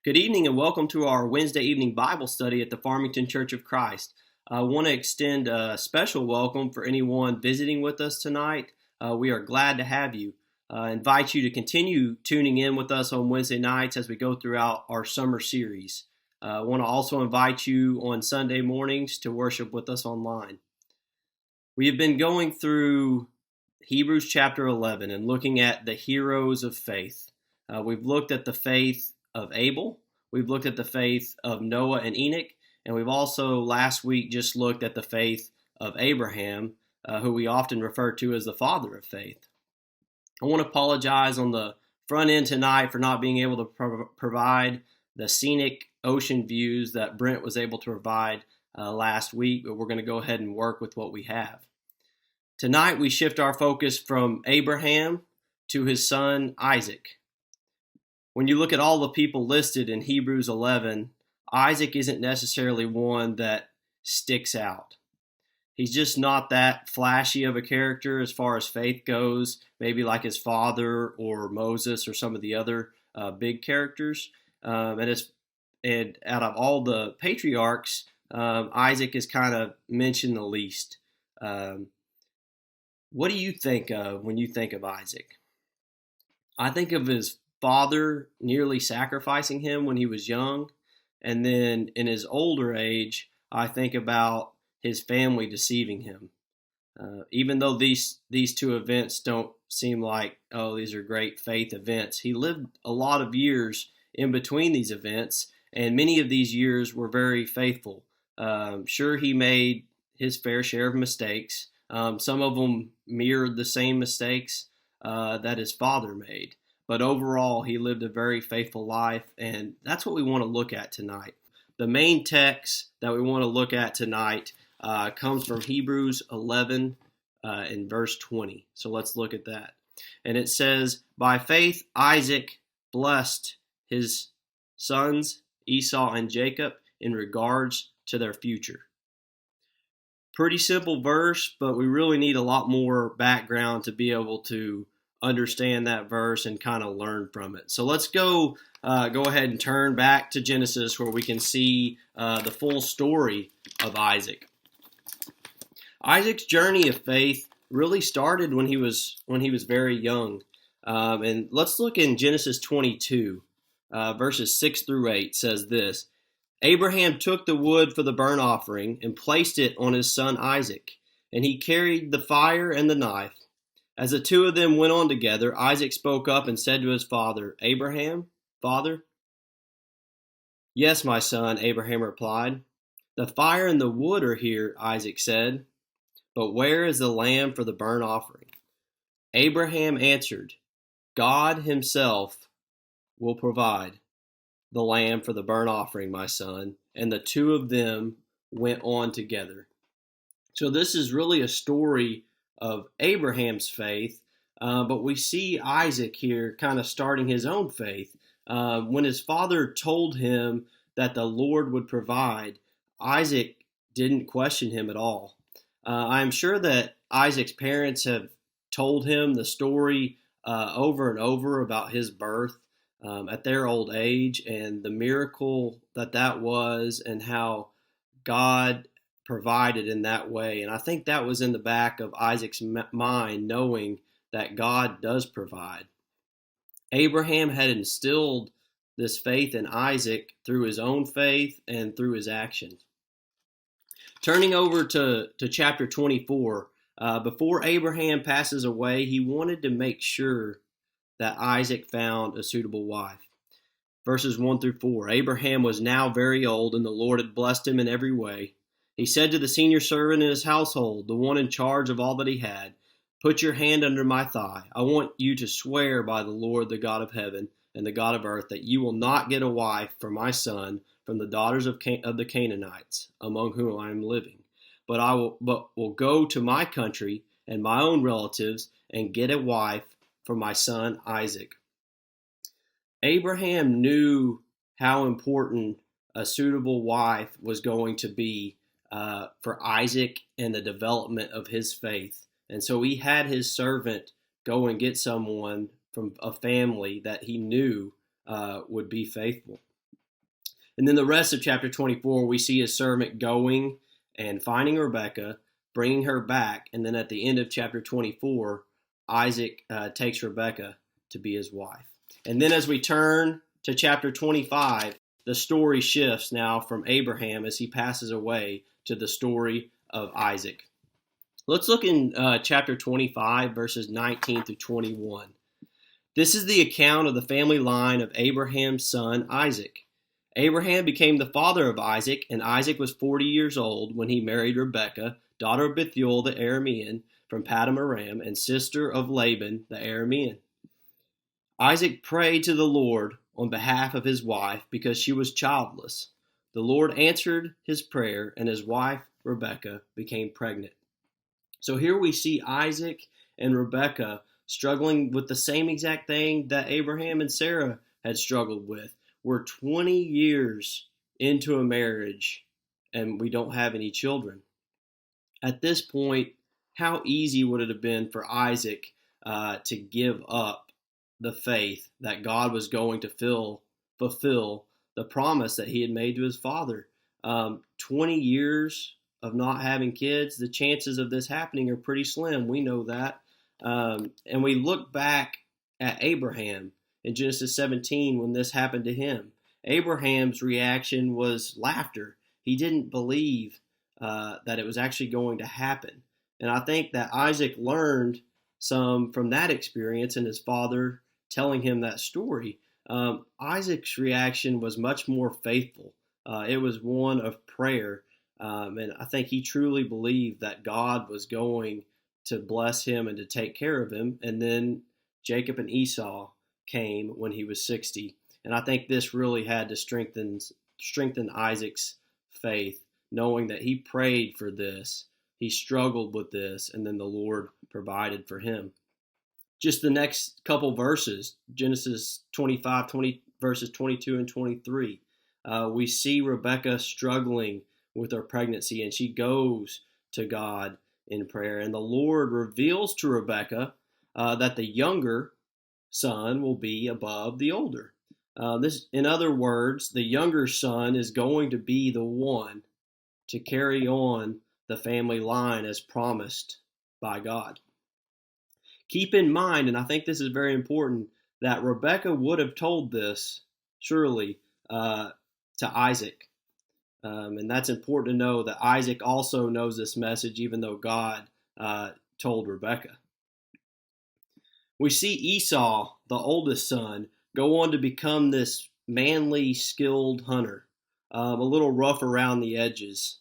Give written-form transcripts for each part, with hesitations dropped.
Good evening and welcome to our Wednesday evening Bible study at the Farmington Church of Christ. I want to extend a special welcome for anyone visiting with us tonight. We are glad to have you. Invite you to continue tuning in with us on Wednesday nights as we go throughout our summer series. I want to also invite you on Sunday mornings to worship with us online. We have been going through Hebrews chapter 11 and looking at the heroes of faith. We've looked at the faith of Abel, we've looked at the faith of Noah and Enoch, and we've also last week just looked at the faith of Abraham, who we often refer to as the father of faith. I want to apologize on the front end tonight for not being able to provide the scenic ocean views that Brent was able to provide last week, but we're going to go ahead and work with what we have. Tonight we shift our focus from Abraham to his son Isaac. When you look at all the people listed in Hebrews 11, Isaac isn't necessarily one that sticks out. He's just not that flashy of a character as far as faith goes, maybe like his father or Moses or some of the other big characters. And out of all the patriarchs, Isaac is kind of mentioned the least. What do you think of when you think of Isaac? I think of his father nearly sacrificing him when he was young, and then in his older age, I think about his family deceiving him. Even though these two events don't seem like, oh, these are great faith events, he lived a lot of years in between these events, and many of these years were very faithful. Sure, he made his fair share of mistakes. Some of them mirrored the same mistakes that his father made. But overall, he lived a very faithful life, and that's what we want to look at tonight. The main text that we want to look at tonight comes from Hebrews 11 in verse 20. So let's look at that. And it says, "By faith Isaac blessed his sons Esau and Jacob in regards to their future." Pretty simple verse, but we really need a lot more background to be able to understand that verse and kind of learn from it. So let's go ahead and turn back to Genesis where we can see the full story of Isaac. Isaac's journey of faith really started when he was very young. And let's look in Genesis 22, verses 6 through 8 says this: "Abraham took the wood for the burnt offering and placed it on his son Isaac, and he carried the fire and the knife. As the two of them went on together, Isaac spoke up and said to his father, 'Abraham, father?' 'Yes, my son,' Abraham replied. 'The fire and the wood are here,' Isaac said, 'but where is the lamb for the burnt offering?' Abraham answered, 'God himself will provide the lamb for the burnt offering, my son.' And the two of them went on together." So this is really a story of Abraham's faith, but we see Isaac here kind of starting his own faith. When his father told him that the Lord would provide, Isaac didn't question him at all. I'm sure that Isaac's parents have told him the story over and over about his birth at their old age and the miracle that was and how God provided in that way. And I think that was in the back of Isaac's mind, knowing that God does provide. Abraham had instilled this faith in Isaac through his own faith and through his actions. Turning over to chapter 24, before Abraham passes away, he wanted to make sure that Isaac found a suitable wife. Verses 1 through 4, "Abraham was now very old, and the Lord had blessed him in every way. He said to the senior servant in his household, the one in charge of all that he had, 'Put your hand under my thigh. I want you to swear by the Lord, the God of heaven and the God of earth, that you will not get a wife for my son from the daughters of the Canaanites, among whom I am living, but will go to my country and my own relatives and get a wife for my son Isaac.'" Abraham knew how important a suitable wife was going to be for Isaac and the development of his faith. And so he had his servant go and get someone from a family that he knew would be faithful. And then the rest of chapter 24, we see his servant going and finding Rebekah, bringing her back. And then at the end of chapter 24, Isaac takes Rebekah to be his wife. And then as we turn to chapter 25, the story shifts now from Abraham as he passes away to the story of Isaac. Let's look in chapter 25, verses 19 through 21. This is the account of the family line of Abraham's son Isaac. Abraham became the father of Isaac, and Isaac was 40 years old when he married Rebekah, daughter of Bethuel the Aramean from Paddan Aram, and sister of Laban the Aramean. Isaac prayed to the Lord on behalf of his wife because she was childless. The Lord answered his prayer, and his wife Rebekah became pregnant. So here we see Isaac and Rebekah struggling with the same exact thing that Abraham and Sarah had struggled with. We're 20 years into a marriage and we don't have any children. At this point, how easy would it have been for Isaac to give up the faith that God was going to fulfill the promise that he had made to his father? 20 years of not having kids, the chances of this happening are pretty slim. We know that. And we look back at Abraham in Genesis 17 when this happened to him. Abraham's reaction was laughter. He didn't believe that it was actually going to happen. And I think that Isaac learned some from that experience and his father telling him that story. Isaac's reaction was much more faithful. It was one of prayer. And I think he truly believed that God was going to bless him and to take care of him. And then Jacob and Esau came when he was 60. And I think this really had to strengthen Isaac's faith, knowing that he prayed for this, he struggled with this, and then the Lord provided for him. Just the next couple verses, Genesis 25, verses 22 and 23, we see Rebekah struggling with her pregnancy, and she goes to God in prayer. And the Lord reveals to Rebekah that the younger son will be above the older. In other words, the younger son is going to be the one to carry on the family line as promised by God. Keep in mind, and I think this is very important, that Rebekah would have told this, surely, to Isaac. And that's important to know that Isaac also knows this message, even though God told Rebekah. We see Esau, the oldest son, go on to become this manly, skilled hunter, a little rough around the edges,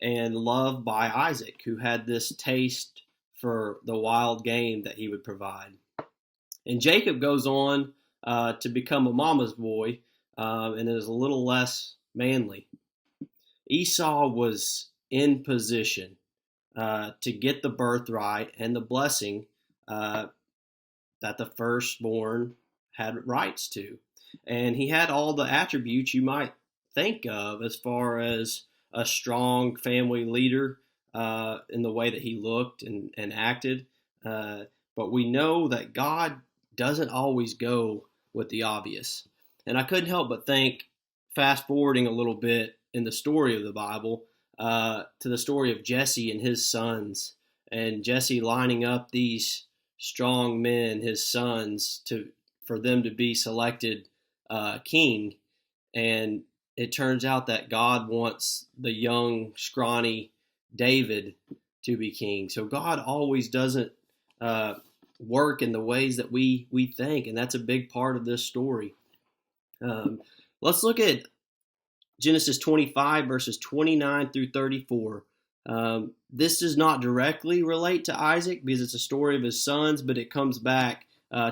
and loved by Isaac, who had this taste for the wild game that he would provide. And Jacob goes on to become a mama's boy and is a little less manly. Esau was in position to get the birthright and the blessing that the firstborn had rights to. And he had all the attributes you might think of as far as a strong family leader in the way that he looked and acted. But we know that God doesn't always go with the obvious. And I couldn't help but think, fast forwarding a little bit in the story of the Bible, to the story of Jesse and his sons, and Jesse lining up these strong men, his sons, for them to be selected king. And it turns out that God wants the young, scrawny David to be king. So God always doesn't work in the ways that we think, and that's a big part of this story. Let's look at Genesis 25, verses 29 through 34. This does not directly relate to Isaac because it's a story of his sons, but it comes back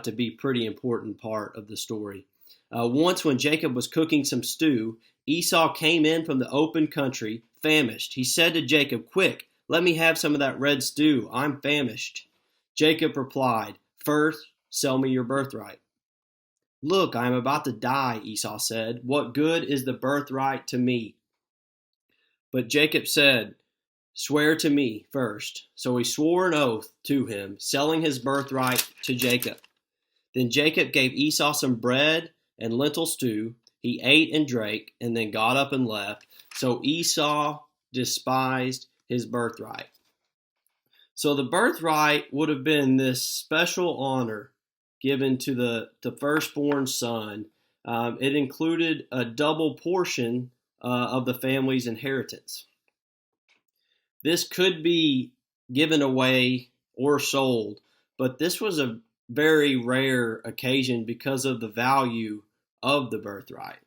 to be a pretty important part of the story. Once when Jacob was cooking some stew, Esau came in from the open country, famished. He said to Jacob, "Quick, let me have some of that red stew. I'm famished." Jacob replied, "First, sell me your birthright." "Look, I am about to die," Esau said. "What good is the birthright to me?" But Jacob said, "Swear to me first." So he swore an oath to him, selling his birthright to Jacob. Then Jacob gave Esau some bread and lentil stew, He ate and drank and then got up and left. So Esau despised his birthright. So the birthright would have been this special honor given to the firstborn son. It included a double portion of the family's inheritance. This could be given away or sold, but this was a very rare occasion because of the value of the birthright.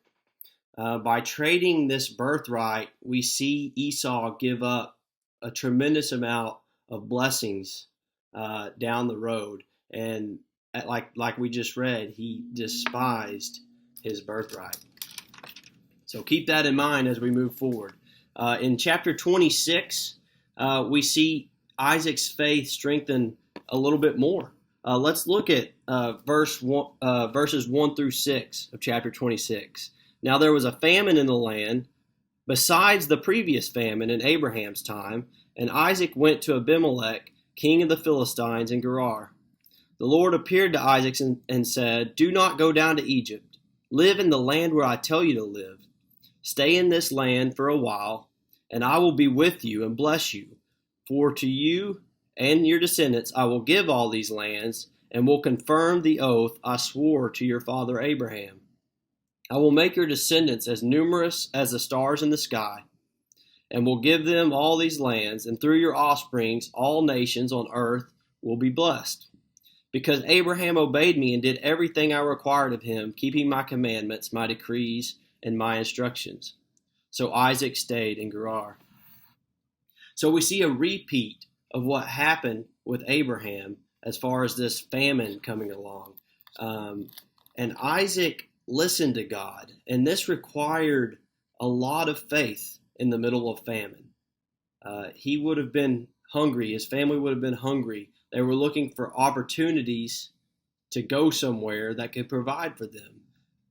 By trading this birthright, we see Esau give up a tremendous amount of blessings down the road. And like we just read, he despised his birthright. So keep that in mind as we move forward. In chapter 26, we see Isaac's faith strengthen a little bit more. Let's look at verses 1 through 6 of chapter 26. Now there was a famine in the land, besides the previous famine in Abraham's time, and Isaac went to Abimelech, king of the Philistines, in Gerar. The Lord appeared to Isaac and said, "Do not go down to Egypt. Live in the land where I tell you to live. Stay in this land for a while, and I will be with you and bless you. For to you and your descendants I will give all these lands, and will confirm the oath I swore to your father Abraham. I will make your descendants as numerous as the stars in the sky, and will give them all these lands, and through your offsprings all nations on earth will be blessed. Because Abraham obeyed me and did everything I required of him, keeping my commandments, my decrees, and my instructions." So Isaac stayed in Gerar. So we see a repeat of what happened with Abraham as far as this famine coming along. And Isaac listened to God, and this required a lot of faith in the middle of famine. He would have been hungry. His family would have been hungry. They were looking for opportunities to go somewhere that could provide for them.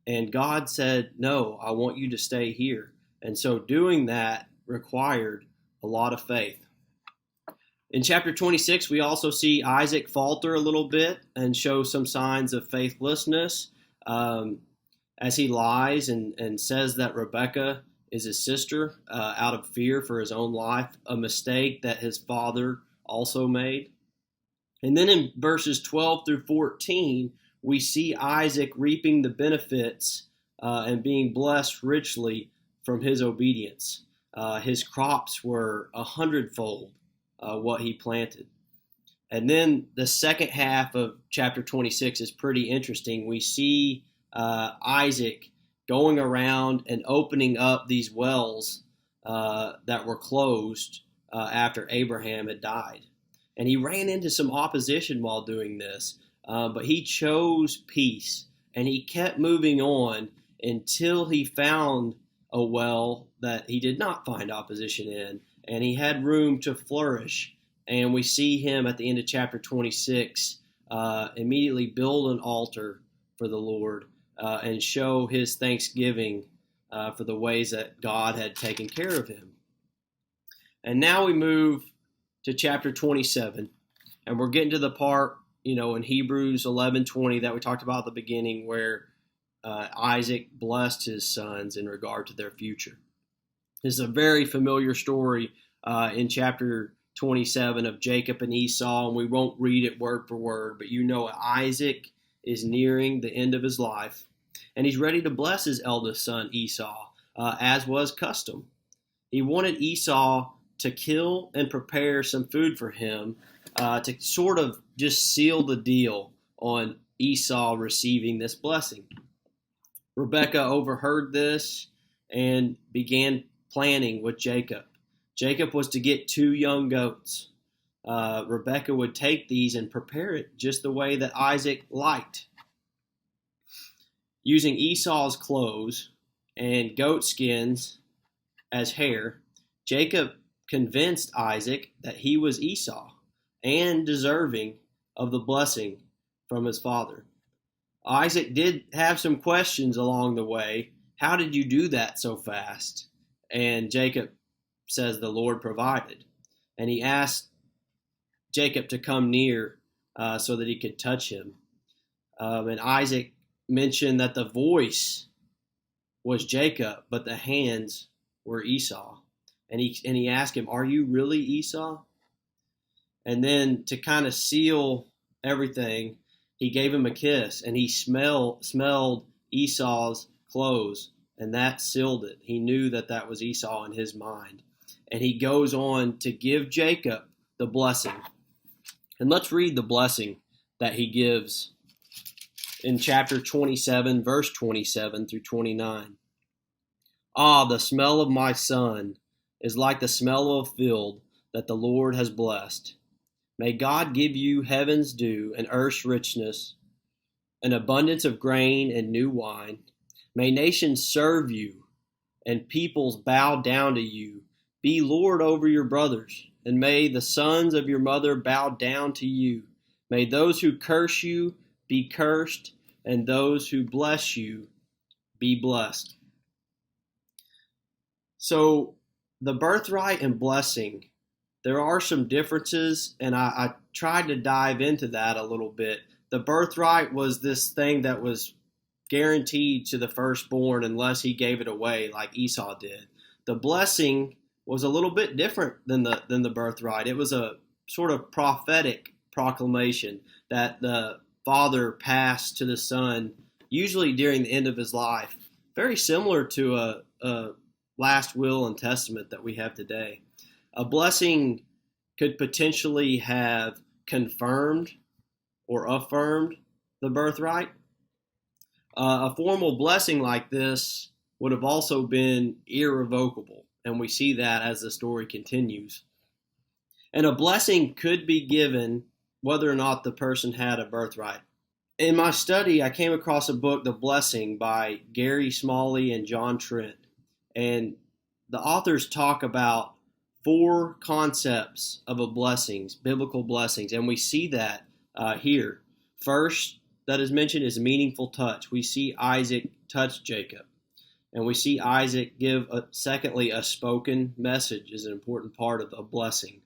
And God said, "No, I want you to stay here." And so doing that required a lot of faith. In chapter 26, we also see Isaac falter a little bit and show some signs of faithlessness as he lies and says that Rebekah is his sister out of fear for his own life, a mistake that his father also made. And then in verses 12 through 14, we see Isaac reaping the benefits and being blessed richly from his obedience. His crops were 100-fold what he planted. And then the second half of chapter 26 is pretty interesting. We see Isaac going around and opening up these wells that were closed after Abraham had died. And he ran into some opposition while doing this, but he chose peace, and he kept moving on until he found a well that he did not find opposition in, and he had room to flourish. And we see him at the end of chapter 26 immediately build an altar for the Lord and show his thanksgiving for the ways that God had taken care of him. And now we move to chapter 27, and we're getting to the part, in Hebrews 11:20 that we talked about at the beginning, where Isaac blessed his sons in regard to their future. This is a very familiar story in chapter 27 of Jacob and Esau, and we won't read it word for word, but Isaac is nearing the end of his life, and he's ready to bless his eldest son Esau, as was custom. He wanted Esau to kill and prepare some food for him to sort of just seal the deal on Esau receiving this blessing. Rebekah overheard this and began planning with Jacob. Jacob was to get 2 young goats. Rebekah would take these and prepare it just the way that Isaac liked. Using Esau's clothes and goat skins as hair, Jacob convinced Isaac that he was Esau and deserving of the blessing from his father. Isaac did have some questions along the way. How did you do that so fast? And Jacob says the Lord provided. And he asked Jacob to come near so that he could touch him. And Isaac mentioned that the voice was Jacob, but the hands were Esau. And he asked him, "Are you really Esau?" And then to kind of seal everything, he gave him a kiss, and he smelled Esau's clothes, and that sealed it. He knew that that was Esau in his mind. And he goes on to give Jacob the blessing. And let's read the blessing that he gives in chapter 27, verse 27 through 29. Ah, the smell of my son is like the smell of a field that the Lord has blessed. May God give you heaven's dew and earth's richness, an abundance of grain and new wine. May nations serve you and peoples bow down to you. Be Lord over your brothers, and may the sons of your mother bow down to you. May those who curse you be cursed, and those who bless you be blessed. So the birthright and blessing, there are some differences, and I tried to dive into that a little bit. The birthright was this thing that was guaranteed to the firstborn unless he gave it away like Esau did. The blessing was a little bit different than the birthright. It was a sort of prophetic proclamation that the father passed to the son, usually during the end of his life, very similar to a last will and testament that we have today. A blessing could potentially have confirmed or affirmed the birthright. A formal blessing like this would have also been irrevocable, and we see that as the story continues. And a blessing could be given whether or not the person had a birthright. In my study, I came across a book, The Blessing, by Gary Smalley and John Trent. And the authors talk about 4 concepts of a blessings, biblical blessings, and we see that here. First, that is mentioned is meaningful touch. We see Isaac touch Jacob, and we see Isaac give, secondly, a spoken message is an important part of a blessing.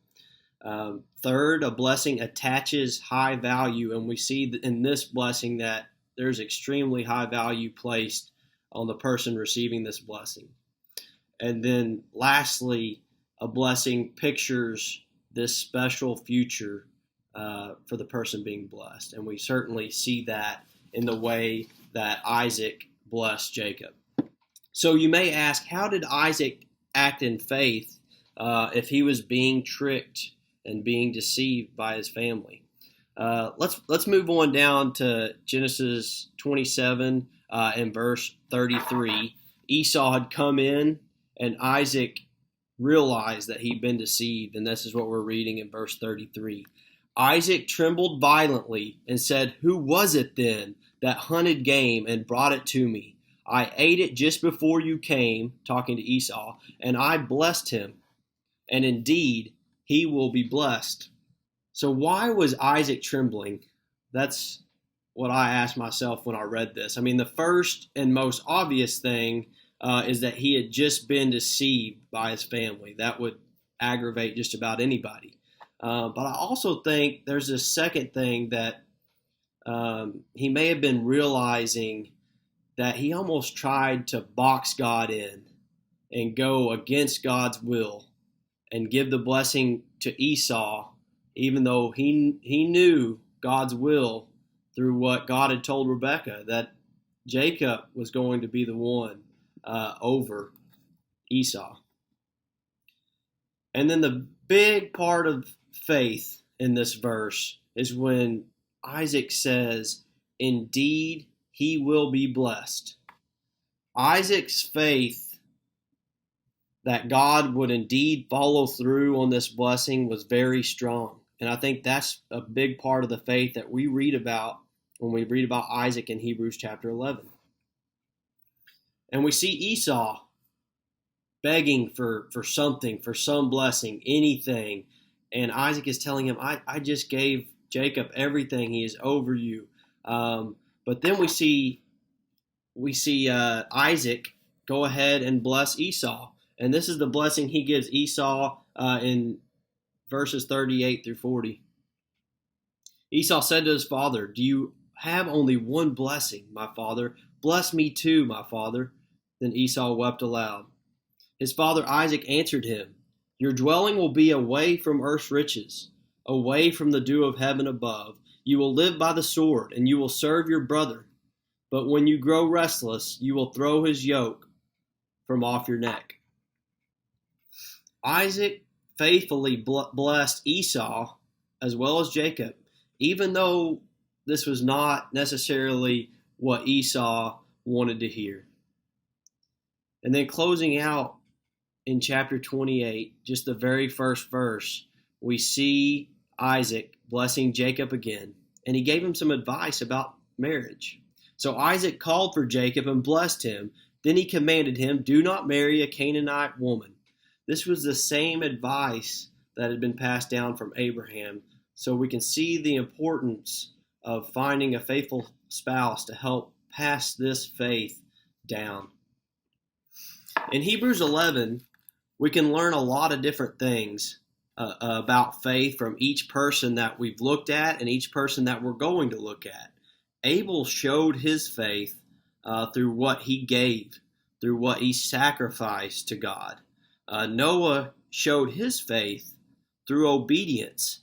Third, a blessing attaches high value, and we see in this blessing that there's extremely high value placed on the person receiving this blessing. And then lastly, a blessing pictures this special future for the person being blessed. And we certainly see that in the way that Isaac blessed Jacob. So you may ask, how did Isaac act in faith if he was being tricked and being deceived by his family? Let's move on down to Genesis 27 and verse 33. Esau had come in, and Isaac realized that he'd been deceived, and this is what we're reading in verse 33. Isaac trembled violently and said, "Who was it then that hunted game and brought it to me? I ate it just before you came," talking to Esau, "and I blessed him, and indeed he will be blessed." So why was Isaac trembling? That's what I asked myself when I read this. I mean, the first and most obvious thing is that he had just been deceived by his family. That would aggravate just about anybody. But I also think there's a second thing that he may have been realizing that he almost tried to box God in and go against God's will and give the blessing to Esau, even though he knew God's will through what God had told Rebekah, that Jacob was going to be the one over Esau. And then the big part of faith in this verse is when Isaac says, "Indeed, he will be blessed." Isaac's faith that God would indeed follow through on this blessing was very strong. And I think that's a big part of the faith that we read about when we read about Isaac in Hebrews chapter 11. And we see Esau begging for something, for some blessing, anything. And Isaac is telling him, I just gave Jacob everything. He is over you. But then we see Isaac go ahead and bless Esau. And this is the blessing he gives Esau in verses 38 through 40. Esau said to his father, "Do you have only one blessing, my father? Bless me too, my father." Then Esau wept aloud. His father Isaac answered him, Your dwelling will be away from earth's riches, away from the dew of heaven above. You will live by the sword, and you will serve your brother. But when you grow restless, you will throw his yoke from off your neck. Isaac faithfully blessed Esau as well as Jacob, even though this was not necessarily what Esau wanted to hear. And then closing out in chapter 28, just the very first verse, we see Isaac blessing Jacob again, and he gave him some advice about marriage. So Isaac called for Jacob and blessed him. Then he commanded him, Do not marry a Canaanite woman. This was the same advice that had been passed down from Abraham. So we can see the importance of finding a faithful spouse to help pass this faith down. In Hebrews 11, we can learn a lot of different things about faith from each person that we've looked at and each person that we're going to look at. Abel showed his faith through what he gave, through what he sacrificed to God. Noah showed his faith through obedience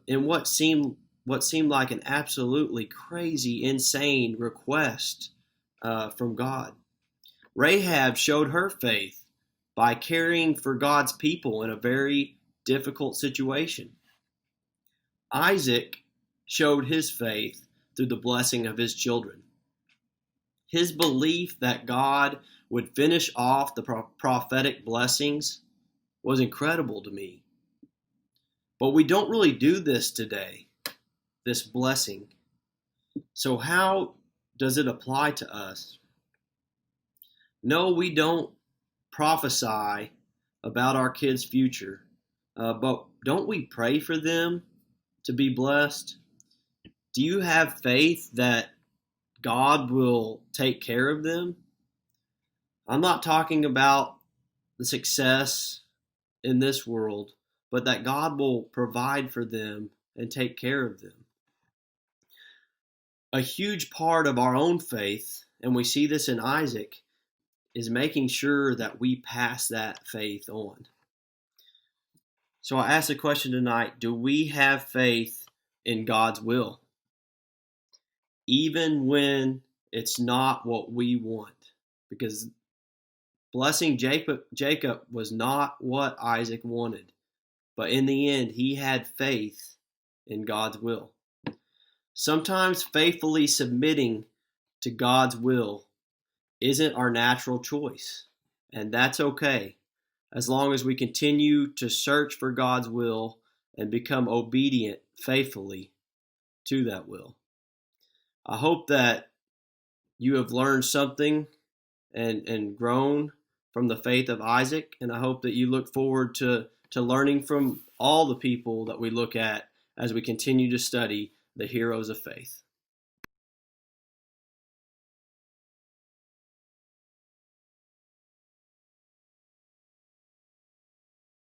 in what seemed like an absolutely crazy, insane request from God. Rahab showed her faith by caring for God's people in a very difficult situation. Isaac showed his faith through the blessing of his children. His belief that God would finish off the prophetic blessings was incredible to me. But we don't really do this today, this blessing. So how does it apply to us? No, we don't prophesy about our kids' future, but don't we pray for them to be blessed? Do you have faith that God will take care of them? I'm not talking about the success in this world, but that God will provide for them and take care of them. A huge part of our own faith, and we see this in Isaac, is making sure that we pass that faith on. So I ask the question tonight, do we have faith in God's will? Even when it's not what we want? Because blessing Jacob was not what Isaac wanted. But in the end, he had faith in God's will. Sometimes faithfully submitting to God's will isn't our natural choice. And that's okay, as long as we continue to search for God's will and become obedient faithfully to that will. I hope that you have learned something and grown from the faith of Isaac, and I hope that you look forward to learning from all the people that we look at as we continue to study the heroes of faith.